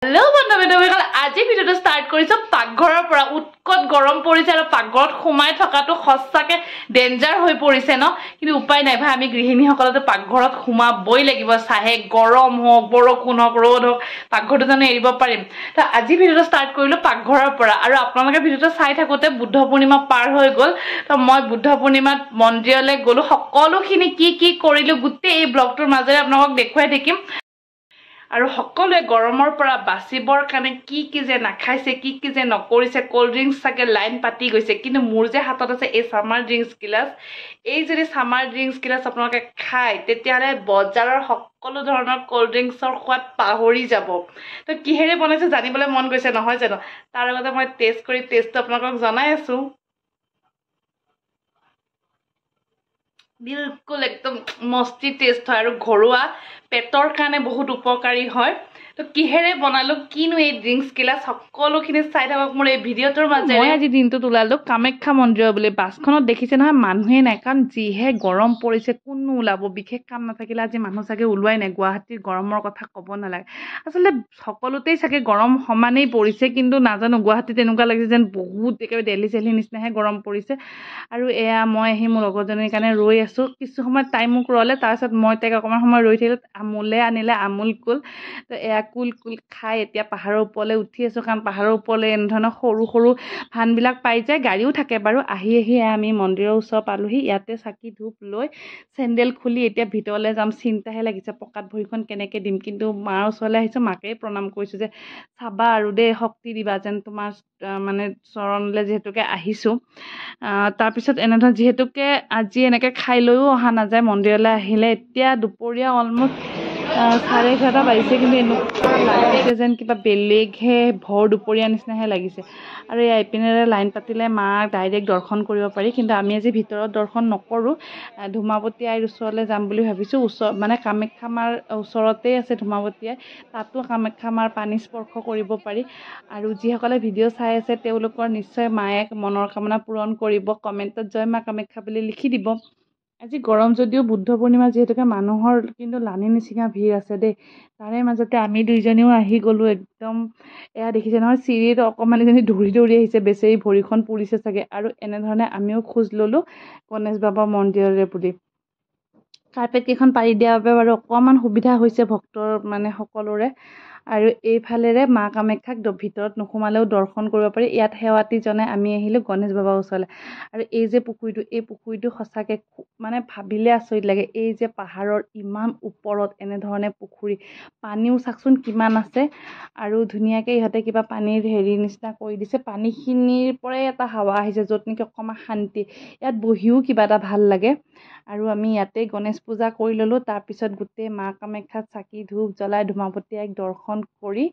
Hello, বন্ধু-বান্ধৱীসকল আজি ভিডিওটো start কৰিছো পাকঘৰৰ পৰা উৎকট গৰম পৰিছে আৰু পাকঘৰত সোমাই থকাটো সঁচাকে ডেঞ্জাৰ হৈ পৰিছে ন কিন্তু উপায় নাই ভাই আমি গৃহিণীসকলতে পাকঘৰত সোমাবই লাগিব চাহে গৰম হোক বৰষুণ হোক ৰ'দ হোক পাকঘৰটো জানো এৰিব পাৰিম তো আজি ভিডিওটো ষ্টাৰ্ট কৰিলো পাকঘৰৰ পৰা আৰু আপোনালোকে ভিডিওটো চাই থাকোতে বুদ্ধ পূৰ্ণিমা পাৰ হৈ গ'ল তো মই বুদ্ধ পূৰ্ণিমাত মন্দিৰলৈ গ'লো সকলোখিনি কি কৰিলো গোটেই এই ব্লগটোৰ মাজেৰে আপোনালোকক দেখুৱাই থাকিম আৰু সকলোৱে গৰমৰ পৰা বাচিবৰ কাৰণে কি যে নাখাইছে কি যে নকৰিছে কোল্ড ড্ৰিংকস চাগে লাইন পাতি গৈছে কিন্তু মোৰ যে হাতত আছে এই সামাৰ ড্ৰিংকস গিলাস এই যদি সামাৰ ড্ৰিংকস গিলাস আপোনালোকে খায় তেতিয়ালে বজাৰৰ সকলো ধৰণৰ কোল্ড ড্ৰিংকসৰ সোৱাদ পাহৰি যাব তো কিহেৰে বনাইছে জানিবলৈ মন গৈছে নহয় জানো তাৰ লগতে মই টেষ্ট কৰি টেষ্টটো আপোনালোকক জনাই আছো बिल्कुल एकदम मस्ती टेस्ट है और घरुआ पेटर कारण बहुत उपकारी है तो किहेरे बनालो किनु ए ड्रिंक्स गिला सकलोखिनि चाइ थाকক मोर ए भिडिओটোৰ মাজে মই আজি দিনটো তুলালো কামাখ্যা মন্দিৰ বুলি বাছখনত দেখিছে নহয় মানুহে নাই কাৰণ যিহে গৰম পৰিছে কোনো ওলাব বিশেষ কাম নাথাকিলে আজি মানুহ চাগে ওলোৱাই নাই গুৱাহাটীৰ গৰমৰ কথা ক'ব নালাগে আসলে সকলোতেই চাগে গৰম সমানেই পৰিছে কিন্তু নাজানো গুৱাহাটীত এনেকুৱা লাগিছে যেন বহুত একেবাৰে দিল্লী চেলি নিচিনাহে গৰম পৰিছে আৰু এয়া মই আহি মোৰ লগৰজনীৰ কাৰণে ৰৈ আছো কিছু সময় টাইম মোক ৰলে তাৰপিছত মই তাইক অকমান সময় ৰৈ থাকিলো আমুলে আনিলে আমুল কুল তো এয়া কুল খাই এতিয়া পাহাৰৰ ওপৰলৈ উঠি আছো কাৰণ পাহাৰৰ ওপৰলৈ এনে ধৰণৰ সৰু সৰু ভানবিলাক পাই যায় গাড়ীও থাকে বাৰু আহি আমি মন্দিৰৰ ওচৰ পালোহি ইয়াতে চাকি ধূপ লৈ চেণ্ডেল খুলি এতিয়া ভিতৰলৈ যাম চিন্তাহে লাগিছে পকাত ভৰিখন কেনেকে দিম কিন্তু মাৰ ওচৰলৈ আহিছো মাকে প্ৰণাম কৰিছো যে চাবা আৰু দেই শক্তি দিবা যেন তোমাৰ মানে চৰণলৈ যিহেতুকে আহিছো তাৰপিছত এনেধৰণৰ যিহেতুকে আজি এনেকে খাই লৈও অহা নাযায় মন্দিৰলৈ আহিলে এতিয়া দুপৰীয়া অলমোষ্ট 11:30 বাজিছে কিন্তু এনেকুৱা লাগিছে যেন কিবা বেলেগহে ভৰ দুপৰীয়া নিচিনাহে লাগিছে আৰু এই আইপিনেৰে লাইন পাতিলে মাক ডাইৰেক্ট দৰ্শন কৰিব পাৰি কিন্তু আমি আজি ভিতৰত দৰ্শন নকৰোঁ ধুমাৱতী আইৰ ওচৰলৈ যাম বুলি ভাবিছোঁ ওচৰ মানে কামাখ্যা মাৰ ওচৰতেই আছে ধুমাৱতী আই তাতো কামাখ্যা মাৰ পানী স্পৰ্শ কৰিব পাৰি আৰু যিসকলে ভিডিঅ' চাই আছে তেওঁলোকৰ নিশ্চয় মায়ে মনৰ কামনা পূৰণ কৰিব কমেণ্টত জয় মা কামাখ্যা বুলি লিখি দিব আজি গৰম যদিও বুদ্ধ পূৰ্ণিমা যিহেতুকে মানুহৰ কিন্তু লানি নিচিঙা ভিৰ আছে দেই তাৰে মাজতে আমি দুইজনীও আহি গ'লো একদম এয়া দেখিছে নহয় চিৰিত অকণমানিজনী দৌৰি আহিছে বেচেৰি ভৰিখন পুৰিছে চাগে আৰু এনেধৰণে আমিও খোজ ল'লোঁ গণেশ বাবা মন্দিৰৰে বুলি কাৰ্পেট কেইখন পাৰি দিয়াৰ বাবে বাৰু অকণমান সুবিধা হৈছে ভক্তৰ মানে সকলোৰে আৰু এইফালেৰে মা কামাখ্যাক ভিতৰত নোসোমালেও দৰ্শন কৰিব পাৰি ইয়াত সেৱাতি জনাই আমি আহিলোঁ গণেশ বাবাৰ ওচৰলৈ আৰু এই যে পুখুৰীটো এই পুখুৰীটো সঁচাকৈ মানে ভাবিলে আচৰিত লাগে এই যে পাহাৰৰ ইমান ওপৰত এনেধৰণে পুখুৰী পানীও চাকচোন কিমান আছে আৰু ধুনীয়াকৈ ইহঁতে কিবা পানীৰ হেৰি নিচিনা কৰি দিছে পানীখিনিৰ পৰাই এটা হাৱা আহিছে য'ত নেকি অকণমান শান্তি ইয়াত বহিও কিবা এটা ভাল লাগে আৰু আমি ইয়াতে গণেশ পূজা কৰি ল'লোঁ তাৰপিছত গোটেই মা কামাখ্যাত চাকি ধূপ জ্বলাই ধুমাৱতী আইক দৰ্শন কৰি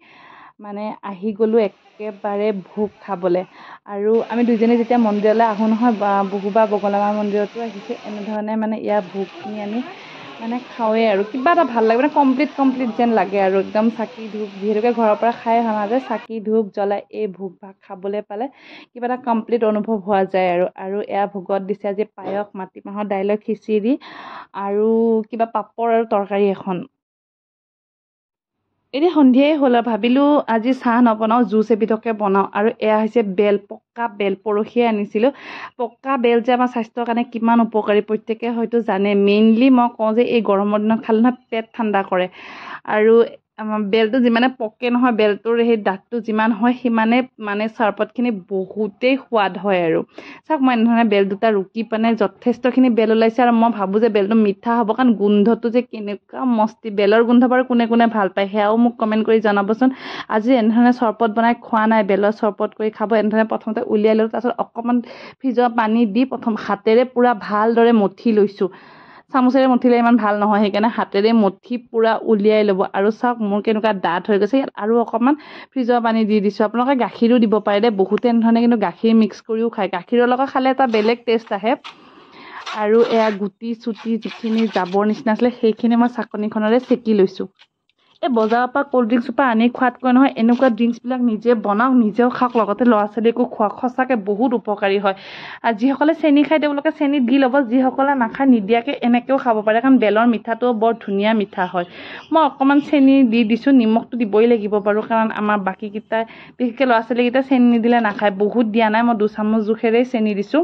মানে আহি গ'লোঁ একেবাৰে ভোগ খাবলৈ আৰু আমি দুইজনী যেতিয়া মন্দিৰলৈ আহোঁ নহয় বহুবা বগলামাৰ মন্দিৰতো আহিছে এনেধৰণে মানে ইয়াৰ ভোগখিনি আমি মানে খাওঁৱেই আৰু কিবা এটা ভাল লাগে মানে কমপ্লিট যেন লাগে আৰু একদম চাকি ধূপ যিহেতুকে ঘৰৰ পৰা খাই অহা নাযায় চাকি ধূপ জ্বলাই এই ভোগ ভাগ খাবলৈ পালে কিবা এটা কমপ্লিট অনুভৱ হোৱা যায় আৰু এয়া ভোগত দিছে আজি পায়স মাটিমাহৰ দাইলৰ খিচিৰি আৰু কিবা পাপৰ আৰু তৰকাৰী এখন এতিয়া সন্ধিয়াই হ'ল আৰু ভাবিলোঁ আজি চাহ নবনাওঁ জুচ এবিধকে বনাওঁ আৰু এয়া হৈছে বেল পকা বেল পৰহিয়ে আনিছিলোঁ পকা বেল যে আমাৰ স্বাস্থ্যৰ কাৰণে কিমান উপকাৰী প্ৰত্যেকে হয়তো জানে মেইনলি মই কওঁ যে এই গৰমৰ দিনত খালে নহয় পেট ঠাণ্ডা কৰে আৰু বেলটো যিমানে পকে নহয় বেলটোৰ সেই দাঁতটো যিমান হয় সিমানে মানে চৰবতখিনি বহুতেই সোৱাদ হয় আৰু চাওক মই এনেধৰণে বেল দুটা ৰুকি পানে যথেষ্টখিনি বেল ওলাইছে আৰু মই ভাবোঁ যে বেলটো মিঠা হ'ব কাৰণ গোন্ধটো যে কেনেকুৱা মস্তি বেলৰ গোন্ধ বাৰু কোনে ভাল পায় সেয়াও মোক কমেণ্ট কৰি জনাবচোন আজি এনেধৰণে চৰবত বনাই খোৱা নাই বেলৰ চৰবত কৰি খাব এনেধৰণে প্ৰথমতে উলিয়াই ল'লোঁ তাৰপিছত অকণমান ফ্ৰিজৰ পানী দি প্ৰথম হাতেৰে পূৰা ভালদৰে মঠি লৈছোঁ চামুচেৰে মঠিলে ইমান ভাল নহয় সেইকাৰণে হাতেৰে মঠি পূৰা উলিয়াই ল'ব আৰু চাওক মোৰ কেনেকুৱা ডাঠ হৈ গৈছে ইয়াত আৰু অকণমান ফ্ৰিজৰ পানী দি দিছোঁ আপোনালোকে গাখীৰো দিব পাৰে দেই বহুতে এনেধৰণে কিন্তু গাখীৰ মিক্স কৰিও খায় গাখীৰৰ লগত খালে এটা বেলেগ টেষ্ট আহে আৰু এয়া গুটি চুটি যিখিনি জাবৰ নিচিনা আছিলে সেইখিনি মই চাকনিখনেৰে চেকি লৈছোঁ এই বজাৰৰ পৰা কোল্ড ড্ৰিংকছৰ পৰা আনি খোৱাতকৈ নহয় এনেকুৱা ড্ৰিংকছবিলাক নিজে বনাওক নিজেও খাওক লগতে ল'ৰা ছোৱালীকো খোৱাওক সঁচাকৈ বহুত উপকাৰী হয় আৰু যিসকলে চেনি খায় তেওঁলোকে চেনি দি ল'ব যিসকলে নাখায় নিদিয়াকৈ এনেকৈও খাব পাৰে কাৰণ বেলৰ মিঠাটোও বৰ ধুনীয়া মিঠা হয় মই অকণমান চেনি দি দিছোঁ নিমখটো দিবই লাগিব বাৰু কাৰণ আমাৰ বাকীকেইটাই বিশেষকৈ ল'ৰা ছোৱালীকেইটা চেনি নিদিলে নাখায় বহুত দিয়া নাই মই 2 চামুচ জোখেৰেই চেনি দিছোঁ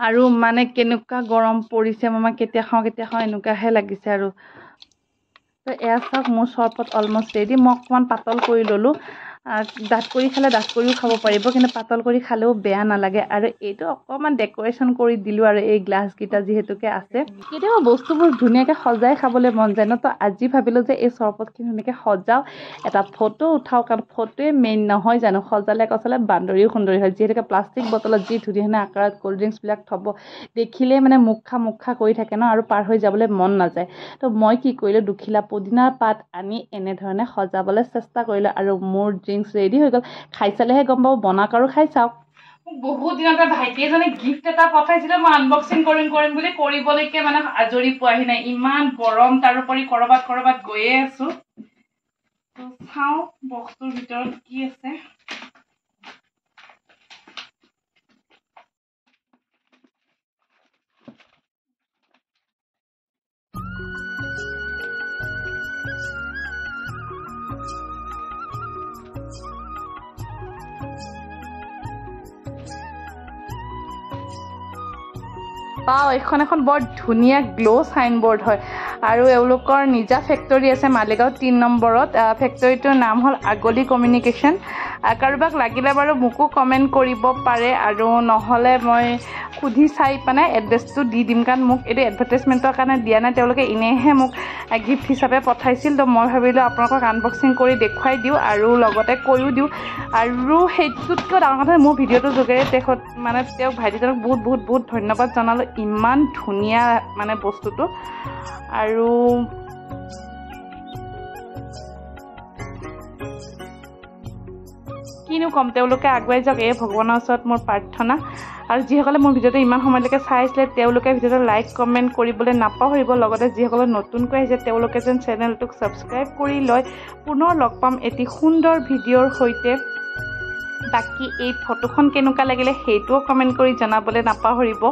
আৰু মানে কেনেকুৱা গৰম পৰিছে মই কেতিয়া খাওঁ এনেকুৱাহে লাগিছে আৰু তো এয়া চাওক মোৰ চৰবত অলমষ্ট ৰেডি মই অকণমান পাতল কৰি ল'লোঁ ডাঠ কৰি খালে ডাঠ কৰিও খাব পাৰিব কিন্তু পাতল কৰি খালেও বেয়া নালাগে আৰু এইটো অকণমান ডেক'ৰেশ্যন কৰি দিলোঁ আৰু এই গ্লাছকেইটা যিহেতুকে আছে কেতিয়াবা বস্তুবোৰ ধুনীয়াকৈ সজাই খাবলৈ মন যায় ন তো আজি ভাবিলোঁ যে এই চৰবতখিনি ধুনীয়াকৈ সজাওঁ এটা ফটো উঠাওঁ কাৰণ ফটোৱে মেইন নহয় জানো সজালে কচালে বান্দৰীও সুন্দৰী হয় যিহেতুকে প্লাষ্টিক বটলত যি ধুনীয়া ধুনীয়া আকাৰত ক'ল্ড ড্ৰিংকছবিলাক থ'ব দেখিলেই মানে মুখা কৰি থাকে ন আৰু পাৰ হৈ যাবলৈ মন নাযায় তো মই কি কৰিলোঁ দুখিলা পুদিনাৰ পাত আনি এনেধৰণে সজাবলৈ চেষ্টা কৰিলোঁ আৰু মোৰ ড্ৰিংকছ ৰেডি হৈ গ'ল খাই চালেহে গম পাব বনাওক আৰু খাই চাওক বহুত দিনতে ভাইটি এজনে গিফ্ট এটা পঠাইছিলে মই আনবক্সিং কৰিম বুলি কৰিবলৈকে মানে আজৰি পোৱাহি নাই ইমান গৰম তাৰোপৰি কৰবাত গৈয়ে আছোঁ তো চাওঁ বক্সটোৰ ভিতৰত কি আছে পাওঁ এইখন এখন বৰ ধুনীয়া গ্ল' চাইনবোৰ্ড হয় আৰু এওঁলোকৰ নিজা ফেক্টৰী আছে মালিগাঁও 3 নম্বৰত ফেক্টৰীটোৰ নাম হ'ল আগলি কমিউনিকেশ্যন কাৰোবাক লাগিলে বাৰু মোকো কমেণ্ট কৰিব পাৰে আৰু নহ'লে মই সুধি চাই পেলাই এড্ৰেছটো দি দিম কাৰণ মোক এইটো এডভাৰটাইজমেণ্টৰ কাৰণে দিয়া নাই তেওঁলোকে এনেহে মোক গিফ্ট হিচাপে পঠাইছিল তো মই ভাবিলোঁ আপোনালোকক আনবক্সিং কৰি দেখুৱাই দিওঁ আৰু লগতে কৈও দিওঁ আৰু সেইটোতকৈ ডাঙৰ কথা মোৰ ভিডিঅ'টোৰ যোগেৰে তেওঁক ভাইটিজনক বহুত ধন্যবাদ জনালোঁ ইমান ধুনীয়া মানে বস্তুটো আৰু কিনো ক'ম তেওঁলোকে আগুৱাই যাওক এই ভগৱানৰ ওচৰত মোৰ প্ৰাৰ্থনা আৰু যিসকলে মোৰ ভিডিঅ'টো ইমান সময়লৈকে চাই আছিলে তেওঁলোকে ভিডিঅ'টো লাইক কমেণ্ট কৰিবলৈ নাপাহৰিব লগতে যিসকলে নতুনকৈ আহিছে তেওঁলোকে যেন চেনেলটোক ছাবস্ক্ৰাইব কৰি লয় পুনৰ লগ পাম এটি সুন্দৰ ভিডিঅ'ৰ সৈতে বাকী এই ফটোখন কেনেকুৱা লাগিলে সেইটোও কমেণ্ট কৰি জনাবলৈ নাপাহৰিব